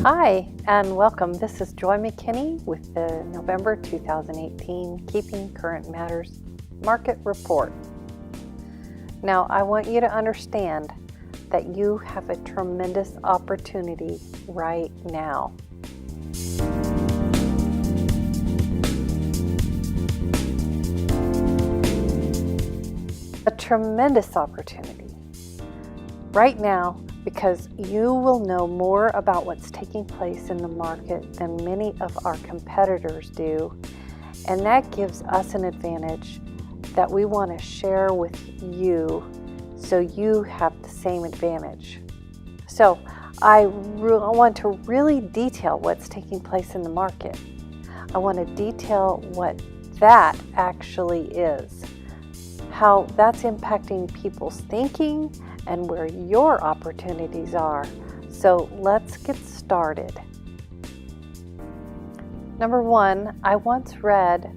Hi and welcome. This is Joy McKinney with the November 2018 Keeping Current Matters Market Report. Now, I want you to understand that you have a tremendous opportunity right now. A tremendous opportunity right now, because you will know more about what's taking place in the market than many of our competitors do, and that gives us an advantage that we want to share with you so you have the same advantage. So I want to really detail what's taking place in the market. I want to detail what that actually is, how that's impacting people's thinking, and where your opportunities are. So let's get started. Number one, I once read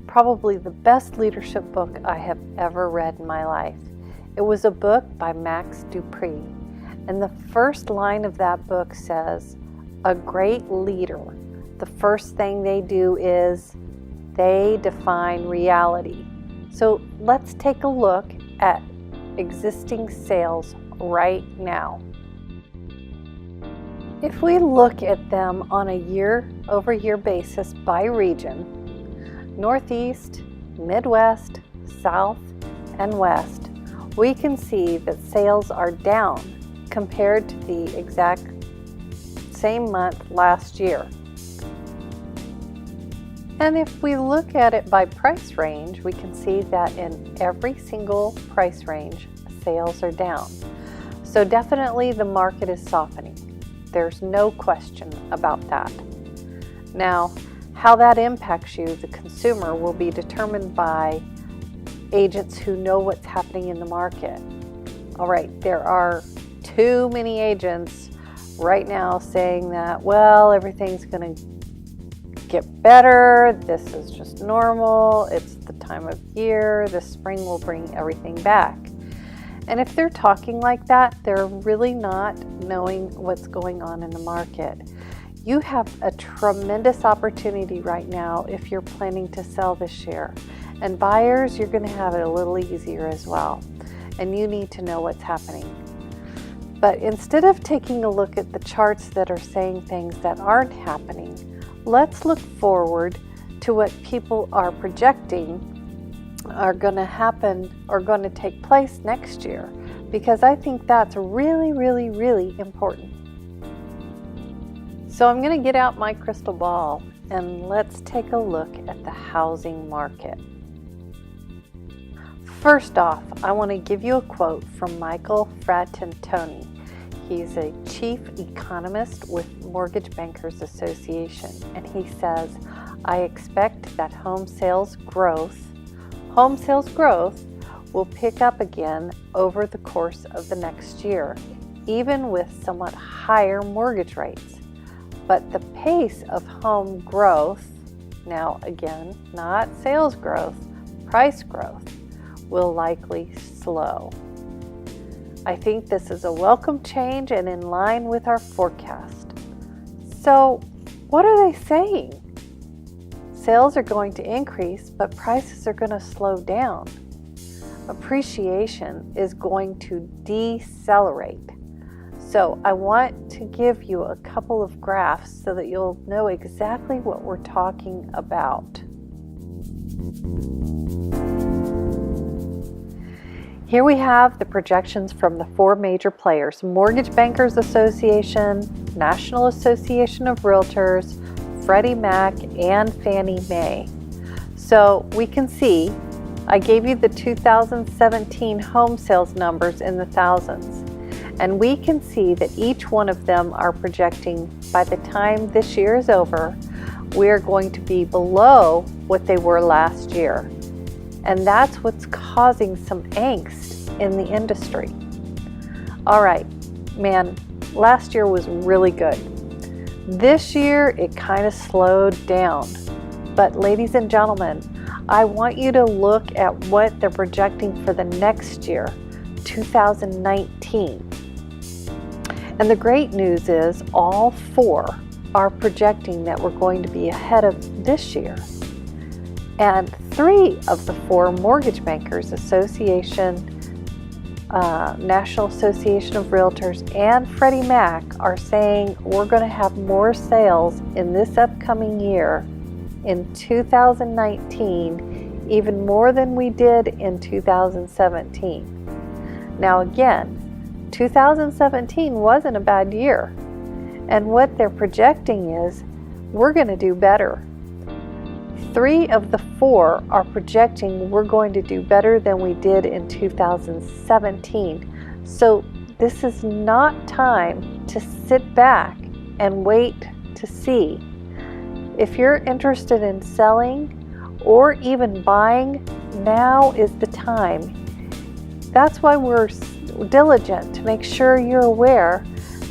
probably the best leadership book I have ever read in my life. It was a book by Max De Pree, and the first line of that book says, a great leader, the first thing they do is they define reality. So let's take a look at existing sales right now. If we look at them on a year-over-year basis by region, Northeast, Midwest, South, and West, we can see that sales are down compared to the exact same month last year. And if we look at it by price range, we can see that in every single price range, sales are down. So definitely the market is softening. There's no question about that. Now, how that impacts you, the consumer, will be determined by agents who know what's happening in the market. All right, there are too many agents right now saying that, well, everything's going to get better, this is just normal, it's the time of year, the spring will bring everything back. And if they're talking like that, they're really not knowing what's going on in the market. You have a tremendous opportunity right now if you're planning to sell this year. And buyers, you're going to have it a little easier as well. And you need to know what's happening. But instead of taking a look at the charts that are saying things that aren't happening, let's look forward to what people are projecting are going to happen or going to take place next year, because I think that's really, really, really important. So I'm going to get out my crystal ball and let's take a look at the housing market. First off, I want to give you a quote from Michael Fratantoni. He's a chief economist with Mortgage Bankers Association, and he says, I expect that home sales growth will pick up again over the course of the next year, even with somewhat higher mortgage rates. But the pace of home growth, now again, not sales growth, price growth, will likely slow. I think this is a welcome change and in line with our forecast. So, what are they saying? Sales are going to increase, but prices are going to slow down. Appreciation is going to decelerate. So, I want to give you a couple of graphs so that you'll know exactly what we're talking about. Here we have the projections from the four major players: Mortgage Bankers Association, National Association of Realtors, Freddie Mac, and Fannie Mae. So we can see, I gave you the 2017 home sales numbers in the thousands, and we can see that each one of them are projecting by the time this year is over, we're going to be below what they were last year. And that's what's causing some angst in the industry. All right, man, last year was really good. This year, it kind of slowed down. But ladies and gentlemen, I want you to look at what they're projecting for the next year, 2019. And the great news is all 4 are projecting that we're going to be ahead of this year. And 3 of the 4 Mortgage Bankers Association, National Association of Realtors, and Freddie Mac are saying we're going to have more sales in this upcoming year in 2019, even more than we did in 2017. Now again, 2017 wasn't a bad year, and what they're projecting is we're going to do better. 3 of the 4 are projecting we're going to do better than we did in 2017. So this is not time to sit back and wait to see. If you're interested in selling or even buying, now is the time. That's why we're diligent to make sure you're aware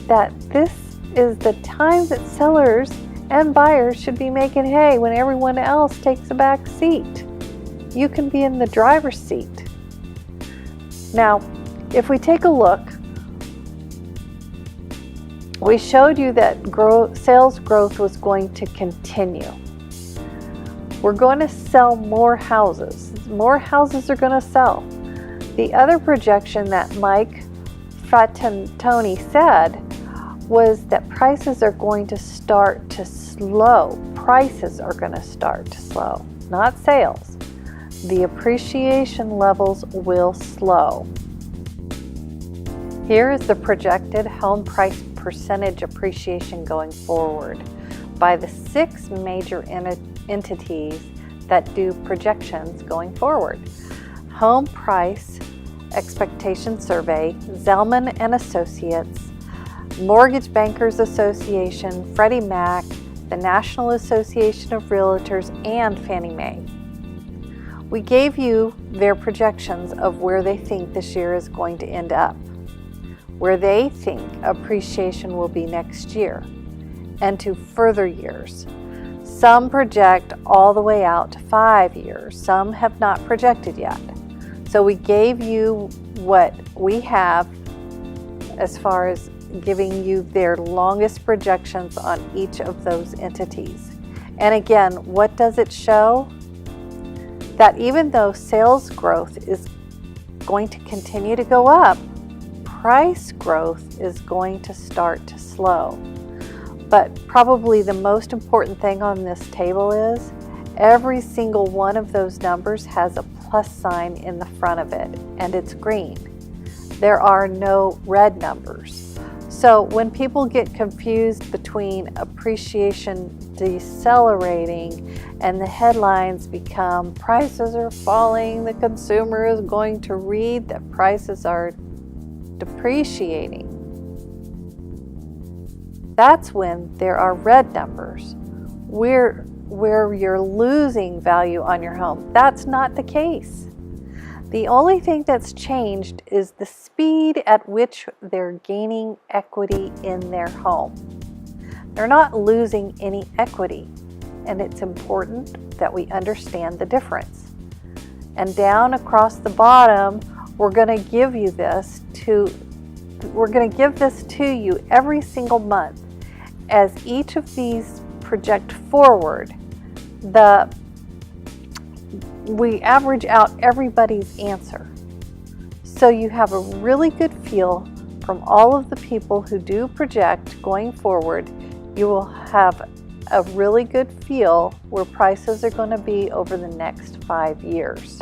that this is the time that sellers and buyers should be making hay when everyone else takes a back seat. You can be in the driver's seat. Now, if we take a look, we showed you that sales growth was going to continue. We're going to sell more houses. More houses are going to sell. The other projection that Mike Fratantoni said was that prices are going to start to slow. Prices are going to start to slow, not sales. The appreciation levels will slow. Here is the projected home price percentage appreciation going forward by the 6 major entities that do projections going forward. Home Price Expectation Survey, Zelman and Associates, Mortgage Bankers Association, Freddie Mac, the National Association of Realtors, and Fannie Mae. We gave you their projections of where they think this year is going to end up, where they think appreciation will be next year, and to further years. Some project all the way out to 5 years. Some have not projected yet. So we gave you what we have as far as giving you their longest projections on each of those entities. And again, what does it show? That even though sales growth is going to continue to go up, price growth is going to start to slow. But probably the most important thing on this table is every single one of those numbers has a plus sign in the front of it, and it's green. There are no red numbers. So when people get confused between appreciation decelerating and the headlines become prices are falling, the consumer is going to read that prices are depreciating, that's when there are red numbers, where you're losing value on your home. That's not the case. The only thing that's changed is the speed at which they're gaining equity in their home. They're not losing any equity, and it's important that we understand the difference. And down across the bottom, we're going to give this to you every single month. As each of these project forward, we average out everybody's answer. So you have a really good feel from all of the people who do project going forward. You will have a really good feel where prices are going to be over the next 5 years.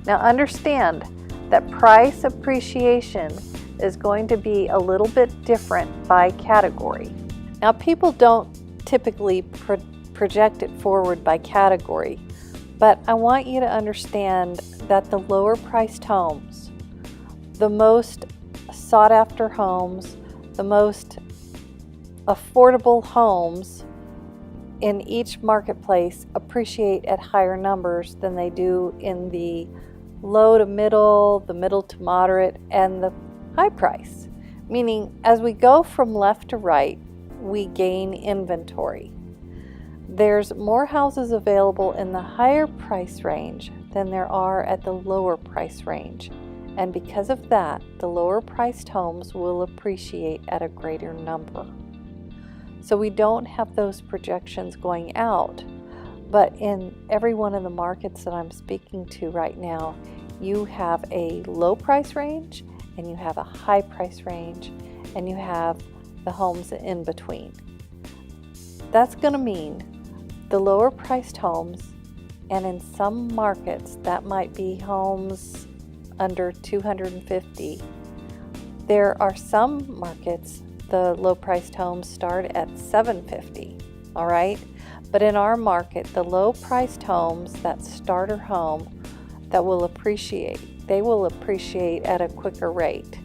Now understand that price appreciation is going to be a little bit different by category. Now people don't typically project it forward by category, but I want you to understand that the lower priced homes, the most sought after homes, the most affordable homes in each marketplace appreciate at higher numbers than they do in the low to middle, the middle to moderate, and the high price. Meaning, as we go from left to right, we gain inventory. There's more houses available in the higher price range than there are at the lower price range. And because of that, the lower priced homes will appreciate at a greater number. So we don't have those projections going out, but in every one of the markets that I'm speaking to right now, you have a low price range and you have a high price range and you have the homes in between. That's going to mean the lower priced homes, and in some markets that might be homes under 250. There are some markets the low priced homes start at 750, all right? But in our market, the low priced homes, that starter home that will appreciate, they will appreciate at a quicker rate,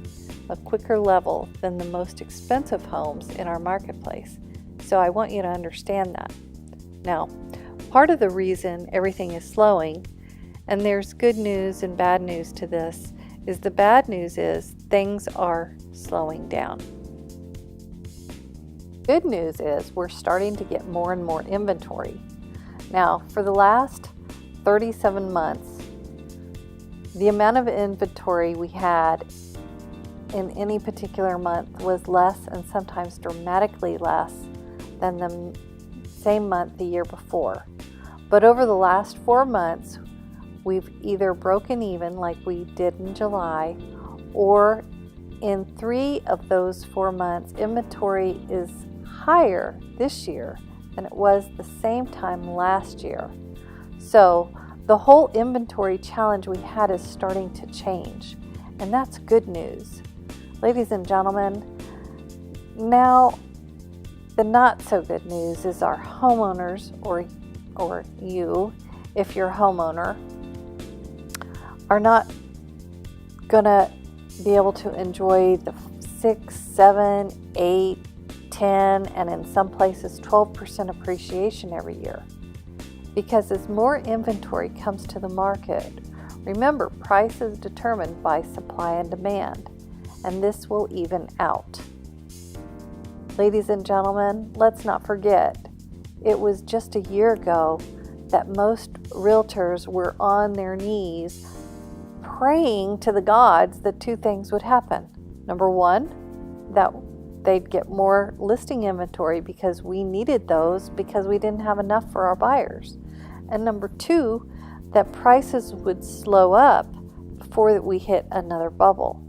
a quicker level than the most expensive homes in our marketplace. So I want you to understand that. Now, part of the reason everything is slowing, and there's good news and bad news to this, is the bad news is things are slowing down. Good news is we're starting to get more and more inventory. Now, for the last 37 months, the amount of inventory we had in any particular month was less, and sometimes dramatically less, than the same month the year before. But over the last 4 months, we've either broken even like we did in July, or in 3 of those 4 months, inventory is higher this year than it was the same time last year. So the whole inventory challenge we had is starting to change, and that's good news. Ladies and gentlemen, now the not so good news is our homeowners, or you, if you're a homeowner, are not gonna be able to enjoy the 6, 7, 8, 10, and in some places 12% appreciation every year. Because as more inventory comes to the market, remember, price is determined by supply and demand, and this will even out. Ladies and gentlemen, let's not forget, it was just a year ago that most realtors were on their knees praying to the gods that 2 things would happen. Number 1, that they'd get more listing inventory because we needed those because we didn't have enough for our buyers. And number 2, that prices would slow up before we hit another bubble.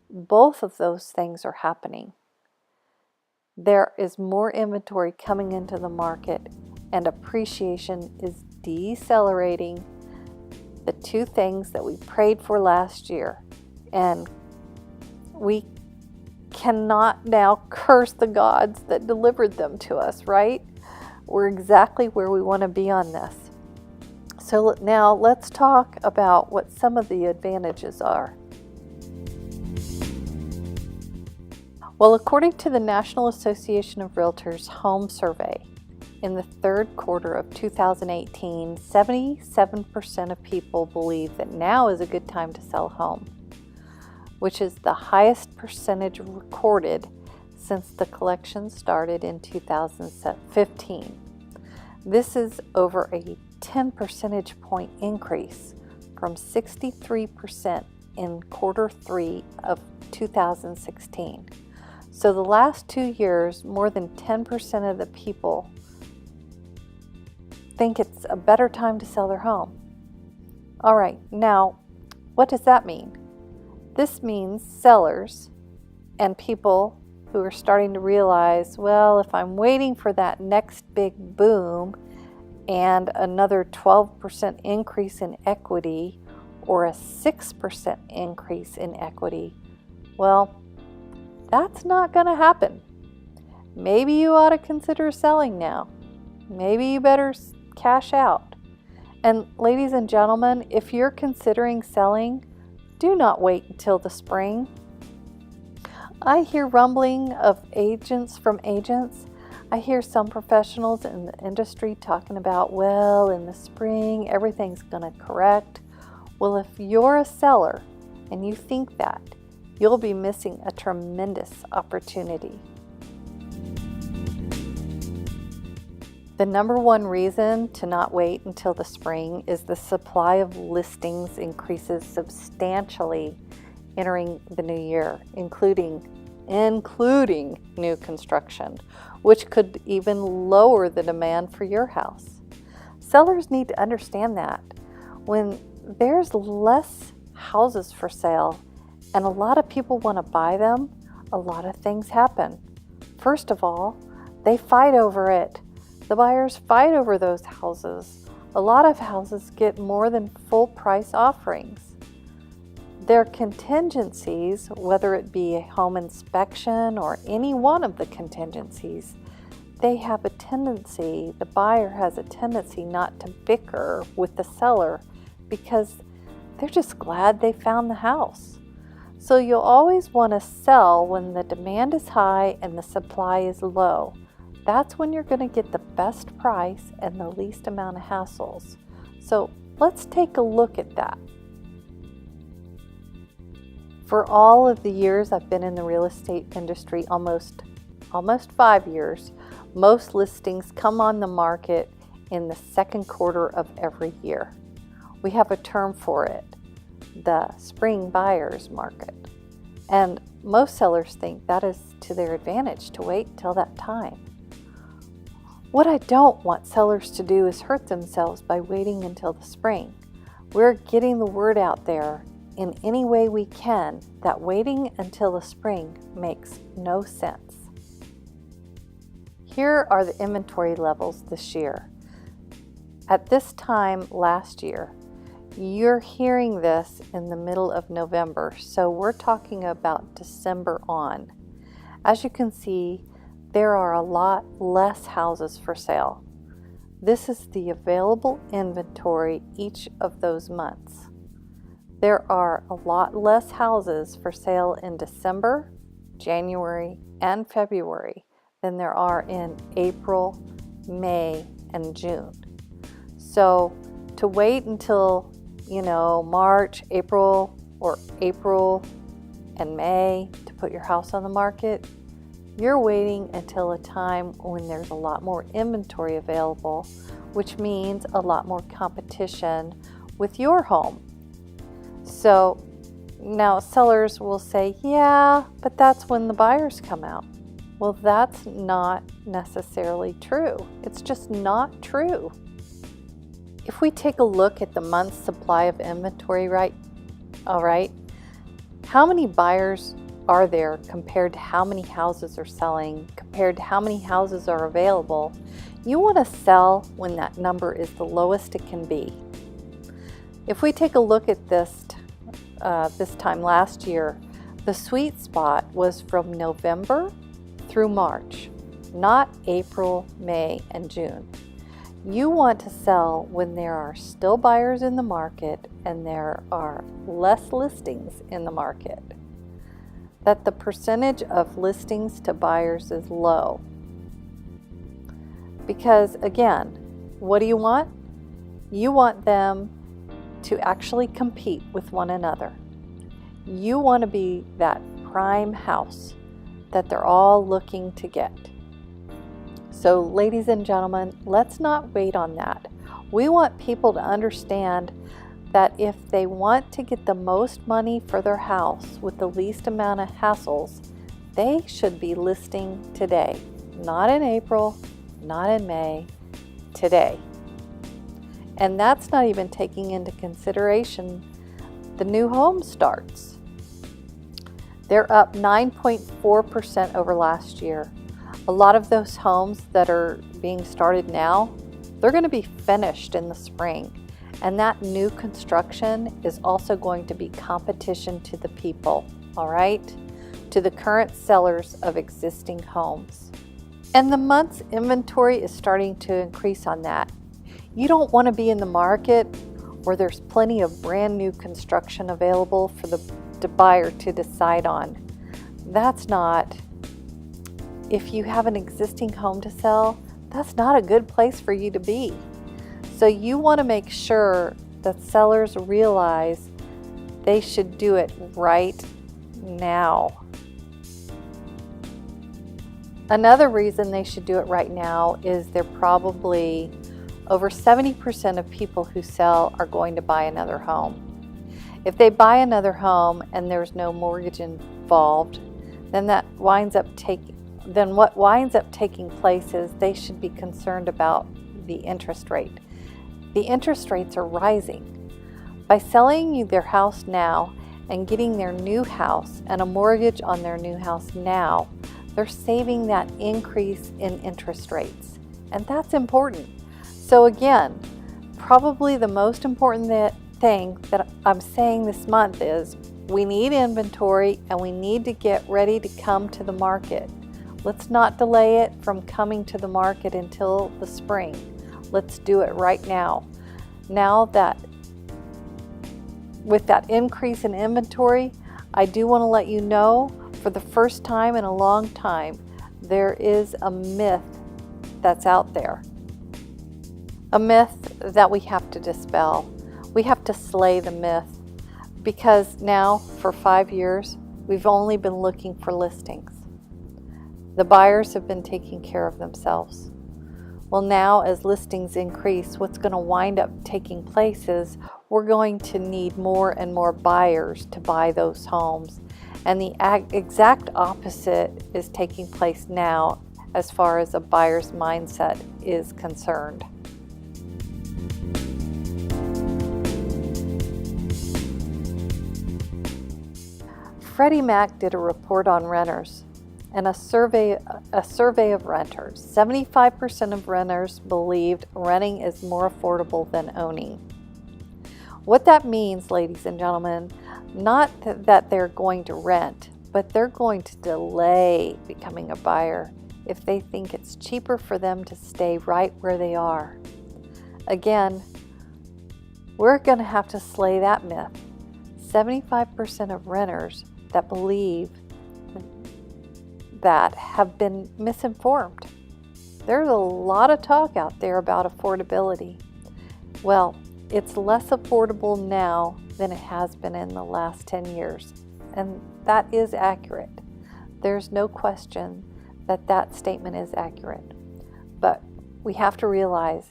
Both of those things are happening. There is more inventory coming into the market, and appreciation is decelerating. The 2 things that we prayed for last year, and we cannot now curse the gods that delivered them to us, right? We're exactly where we want to be on this. So now let's talk about what some of the advantages are. Well, according to the National Association of Realtors Home Survey, in the 3rd quarter of 2018, 77% of people believe that now is a good time to sell a home, which is the highest percentage recorded since the collection started in 2015. This is over a 10 percentage point increase from 63% in quarter 3 of 2016. So the last 2 years, more than 10% of the people think it's a better time to sell their home. All right, now, what does that mean? This means sellers and people who are starting to realize, well, if I'm waiting for that next big boom and another 12% increase in equity or a 6% increase in equity, well, that's not going to happen. Maybe you ought to consider selling now. Maybe you better cash out. And ladies and gentlemen, if you're considering selling, do not wait until the spring. I hear rumbling of agents. I hear some professionals in the industry talking about, well, in the spring, everything's going to correct. Well, if you're a seller and you think that, you'll be missing a tremendous opportunity. The number one reason to not wait until the spring is the supply of listings increases substantially entering the new year, including new construction, which could even lower the demand for your house. Sellers need to understand that when there's less houses for sale and a lot of people want to buy them, a lot of things happen. First of all, they fight over it. The buyers fight over those houses. A lot of houses get more than full price offerings. Their contingencies, whether it be a home inspection or any one of the contingencies, the buyer has a tendency not to bicker with the seller because they're just glad they found the house. So you'll always want to sell when the demand is high and the supply is low. That's when you're going to get the best price and the least amount of hassles. So let's take a look at that. For all of the years I've been in the real estate industry, almost 5 years, most listings come on the market in the second quarter of every year. We have a term for it, the spring buyer's market. And most sellers think that is to their advantage to wait till that time. What I don't want sellers to do is hurt themselves by waiting until the spring. We're getting the word out there in any way we can that waiting until the spring makes no sense. Here are the inventory levels this year. At this time last year, you're hearing this in the middle of November, so we're talking about December on. As you can see, there are a lot less houses for sale. This is the available inventory each of those months. There are a lot less houses for sale in December, January, and February than there are in April, May, and June. So to wait until, March, April and May to put your house on the market, you're waiting until a time when there's a lot more inventory available, which means a lot more competition with your home. So now sellers will say, yeah, but that's when the buyers come out. Well, that's not necessarily true. It's just not true. If we take a look at the month's supply of inventory, how many buyers are there compared to how many houses are selling, compared to how many houses are available? You want to sell when that number is the lowest it can be. If we take a look at this time last year, the sweet spot was from November through March, not April, May, and June. You want to sell when there are still buyers in the market and there are less listings in the market. That the percentage of listings to buyers is low. Because again, what do you want? You want them to actually compete with one another. You want to be that prime house that they're all looking to get. So ladies and gentlemen, let's not wait on that. We want people to understand that if they want to get the most money for their house with the least amount of hassles, they should be listing today. Not in April, not in May, today. And that's not even taking into consideration the new home starts. They're up 9.4% over last year. A lot of those homes that are being started now, they're going to be finished in the spring. And that new construction is also going to be competition to the people, all right? To the current sellers of existing homes. And the month's inventory is starting to increase on that. You don't want to be in the market where there's plenty of brand new construction available for the buyer to decide on. That's not, if you have an existing home to sell, that's not a good place for you to be. So you want to make sure that sellers realize they should do it right now. Another reason they should do it right now is they're probably over 70% of people who sell are going to buy another home. If they buy another home and there's no mortgage involved, then what winds up taking place is they should be concerned about the interest rate. The interest rates are rising. By selling you their house now and getting their new house and a mortgage on their new house now, they're saving that increase in interest rates. And that's important. So again, probably the most important thing that I'm saying this month is we need inventory and we need to get ready to come to the market. Let's not delay it from coming to the market until the spring. Let's do it right now. Now that with that increase in inventory, I do want to let you know, for the first time in a long time, there is a myth that's out there. A myth that we have to dispel. We have to slay the myth, because now for 5 years, we've only been looking for listings. The buyers have been taking care of themselves. Well, now as listings increase, what's going to wind up taking place is we're going to need more and more buyers to buy those homes. And the exact opposite is taking place now as far as a buyer's mindset is concerned. Freddie Mac did a report on renters and a survey of renters. 75% of renters believed renting is more affordable than owning. What that means, ladies and gentlemen, not that they're going to rent, but they're going to delay becoming a buyer if they think it's cheaper for them to stay right where they are. Again, we're going to have to slay that myth. 75% of renters that believe that have been misinformed. There's a lot of talk out there about affordability. Well, it's less affordable now than it has been in the last 10 years. And that is accurate. There's no question that that statement is accurate. But we have to realize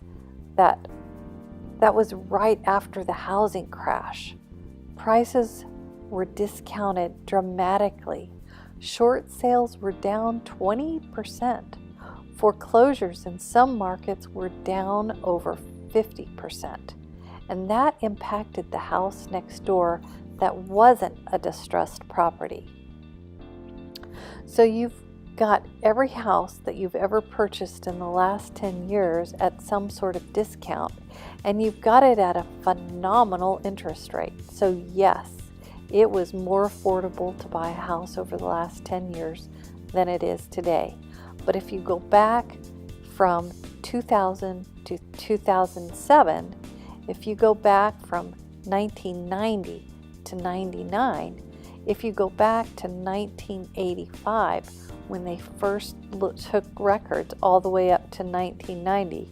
that that was right after the housing crash. Prices were discounted dramatically. Short sales were down 20%. Foreclosures in some markets were down over 50%. And that impacted the house next door that wasn't a distressed property. So you've got every house that you've ever purchased in the last 10 years at some sort of discount, and you've got it at a phenomenal interest rate. So yes, it was more affordable to buy a house over the last 10 years than it is today. But if you go back from 2000 to 2007, if you go back from 1990 to 99, if you go back to 1985, when they first took records all the way up to 1990,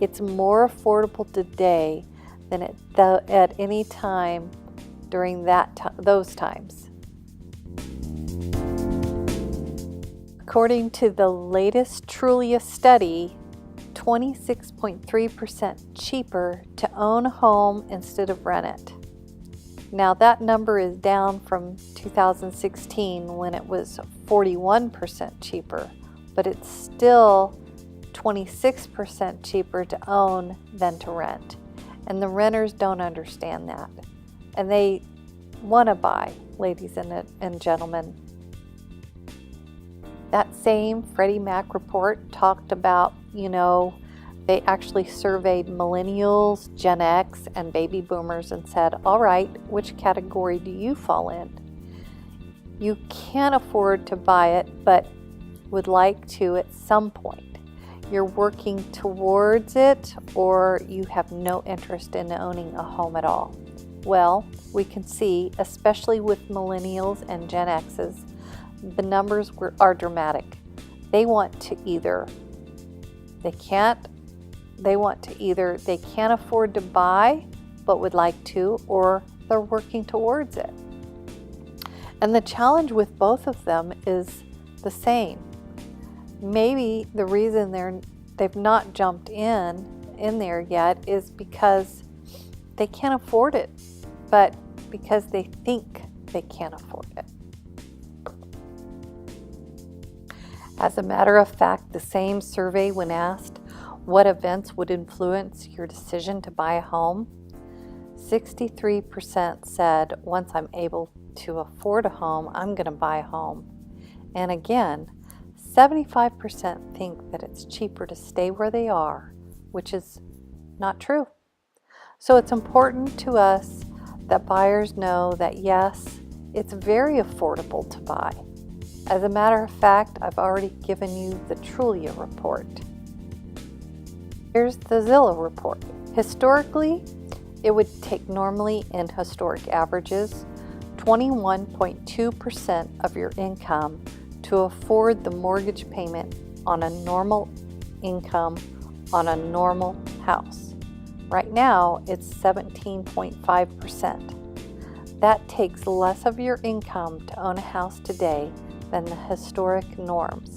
it's more affordable today than at any time during those times. According to the latest Trulia study, 26.3% cheaper to own a home instead of rent it. Now that number is down from 2016 when it was 41% cheaper, but it's still 26% cheaper to own than to rent. And the renters don't understand that. And they want to buy, ladies and gentlemen. That same Freddie Mac report talked about, they actually surveyed millennials, Gen X, and baby boomers and said, all right, which category do you fall in? You can't afford to buy it, but would like to at some point. You're working towards it, or you have no interest in owning a home at all. Well, we can see, especially with millennials and Gen X's, the numbers are dramatic. They can't afford to buy, but would like to, or they're working towards it. And the challenge with both of them is the same. Maybe the reason they've not jumped in there yet is because they can't afford it. But because they think they can't afford it. As a matter of fact, the same survey, when asked what events would influence your decision to buy a home, 63% said, once I'm able to afford a home, I'm going to buy a home. And again, 75% think that it's cheaper to stay where they are, which is not true. So it's important to us that buyers know that yes, it's very affordable to buy. As a matter of fact, I've already given you the Trulia report. Here's the Zillow report. Historically, it would take, normally in historic averages, 21.2% of your income to afford the mortgage payment on a normal income on a normal house. Right now, it's 17.5%. That takes less of your income to own a house today than the historic norms.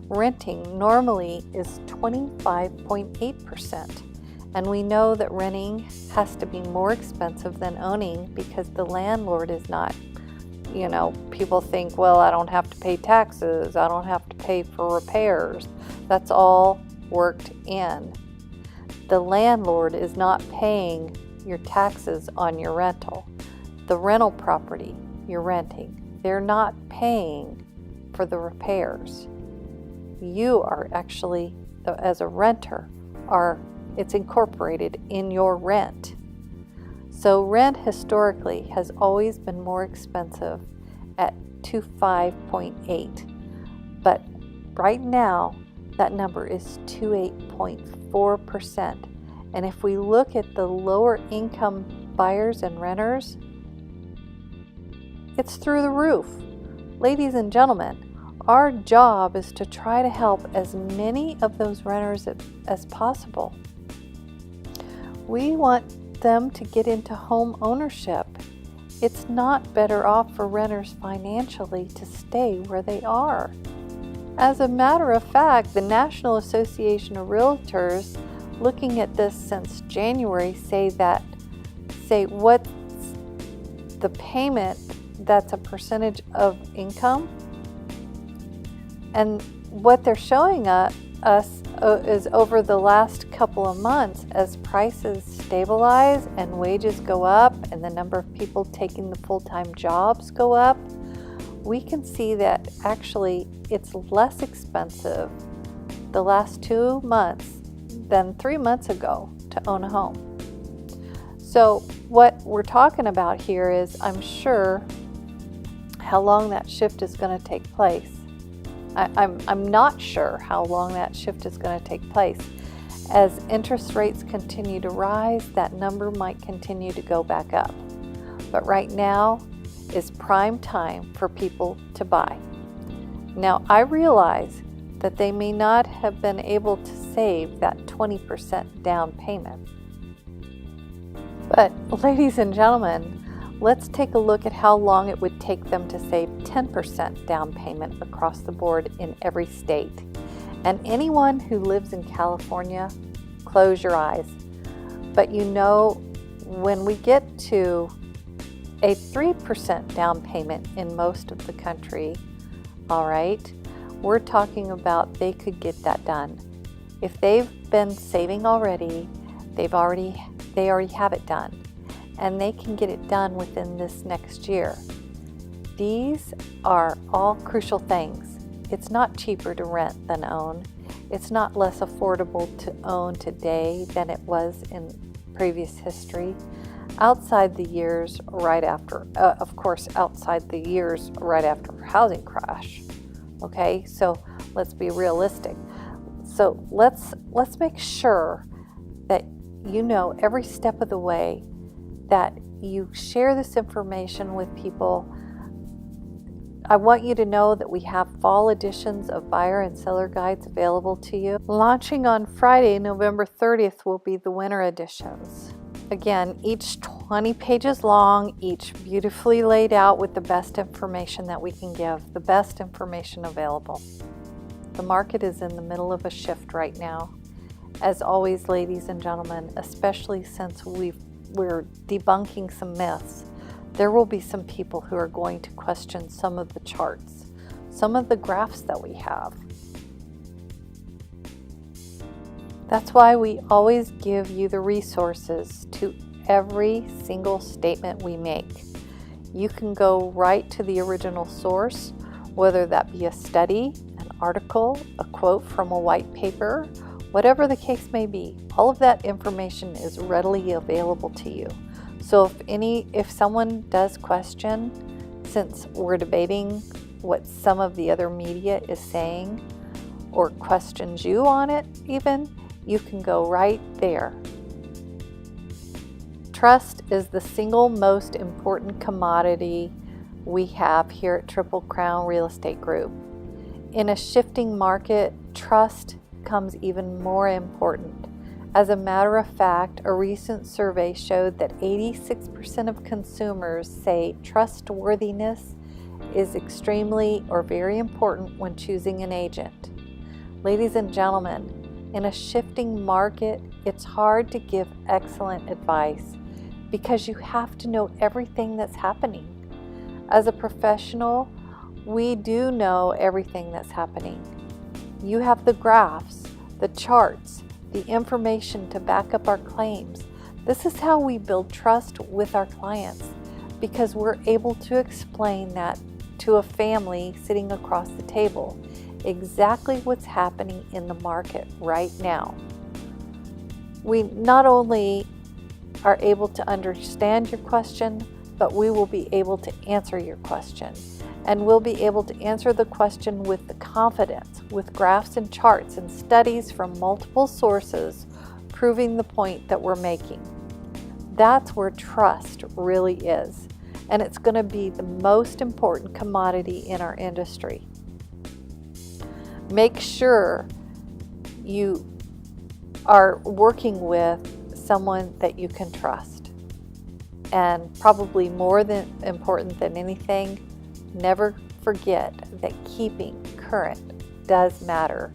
Renting normally is 25.8%, and we know that renting has to be more expensive than owning because the landlord is not, people think, well, I don't have to pay taxes, I don't have to pay for repairs. That's all worked in. The landlord is not paying your taxes on your rental. The rental property you're renting, they're not paying for the repairs. You are actually, as a renter, it's incorporated in your rent. So rent historically has always been more expensive at 25.8, but right now that number is 28.4%. And if we look at the lower income buyers and renters, it's through the roof. Ladies and gentlemen, our job is to try to help as many of those renters as possible. We want them to get into home ownership. It's not better off for renters financially to stay where they are. As a matter of fact, the National Association of Realtors, looking at this since January, say what's the payment that's a percentage of income. And what they're showing us is over the last couple of months, as prices stabilize and wages go up and the number of people taking the full-time jobs go up, we can see that actually it's less expensive the last 2 months than 3 months ago to own a home. So what we're talking about here is, I'm sure, how long that shift is going to take place. I'm not sure how long that shift is going to take place. As interest rates continue to rise, that number might continue to go back up. But right now is prime time for people to buy. Now, I realize that they may not have been able to save that 20% down payment. But ladies and gentlemen, let's take a look at how long it would take them to save 10% down payment across the board in every state. And anyone who lives in California, close your eyes. But when we get to a 3% down payment in most of the country, all right, we're talking about they could get that done. If they've been saving already, they already have it done. And they can get it done within this next year. These are all crucial things. It's not cheaper to rent than own. It's not less affordable to own today than it was in previous history. Outside the years right after, outside the years right after housing crash. Okay, so let's be realistic. So let's make sure that every step of the way that you share this information with people. I want you to know that we have fall editions of buyer and seller guides available to you. Launching on Friday, November 30th, will be the winter editions. Again, each 20 pages long, each beautifully laid out with the best information that we can give, the best information available. The market is in the middle of a shift right now. As always, ladies and gentlemen, especially since we're debunking some myths, There will be some people who are going to question some of the charts, some of the graphs that we have. That's why we always give you the resources to every single statement we make. You can go right to the original source, whether that be a study, an article, a quote from a white paper, whatever the case may be. All of that information is readily available to you. So if someone does question, since we're debating what some of the other media is saying, or questions you on it even, you can go right there. Trust is the single most important commodity we have here at Triple Crown Real Estate Group. In a shifting market, trust becomes even more important. As a matter of fact, a recent survey showed that 86% of consumers say trustworthiness is extremely or very important when choosing an agent. Ladies and gentlemen, in a shifting market, it's hard to give excellent advice because you have to know everything that's happening. As a professional, we do know everything that's happening. You have the graphs, the charts, the information to back up our claims. This is how we build trust with our clients, because we're able to explain that to a family sitting across the table, exactly what's happening in the market right now. We not only are able to understand your question, but we will be able to answer your question. And we'll be able to answer the question with the confidence, with graphs and charts and studies from multiple sources proving the point that we're making. That's where trust really is. And it's going to be the most important commodity in our industry. Make sure you are working with someone that you can trust. And probably more than important than anything, never forget that keeping current does matter.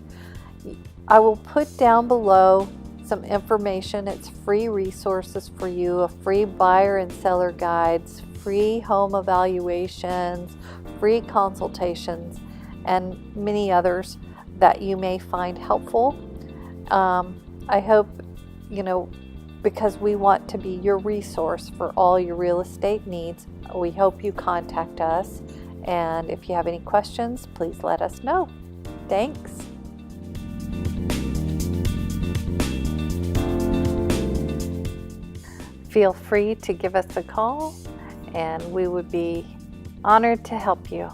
I will put down below some information. It's free resources for you, a free buyer and seller guides, free home evaluations, free consultations, and many others that you may find helpful. I hope, because we want to be your resource for all your real estate needs, we hope you contact us. And if you have any questions, please let us know. Thanks. Feel free to give us a call, and we would be honored to help you.